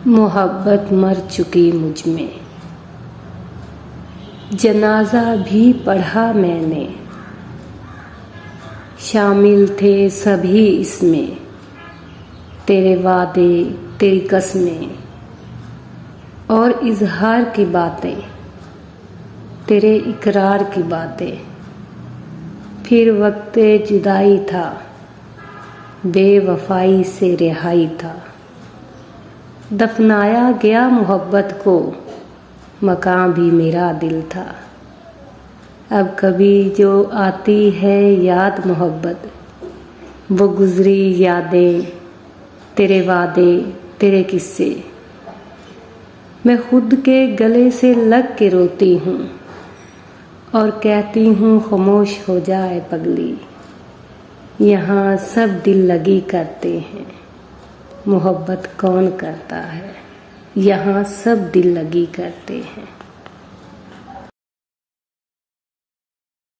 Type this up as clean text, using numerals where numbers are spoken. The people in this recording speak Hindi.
मोहब्बत मर चुकी मुझ में, जनाजा भी पढ़ा मैंने। शामिल थे सभी इसमें, तेरे वादे तेरी कसमें और इजहार की बातें, तेरे इकरार की बातें। फिर वक्ते जुदाई था, बेवफाई से रिहाई था। दफनाया गया मोहब्बत को, मकान भी मेरा दिल था। अब कभी जो आती है याद मोहब्बत, वो गुजरी यादें, तेरे वादे तेरे किस्से। मैं खुद के गले से लग के रोती हूँ और कहती हूँ खामोश हो जाए पगली। यहाँ सब दिल लगी करते हैं, मोहब्बत कौन करता है। यहाँ सब दिल लगी करते हैं।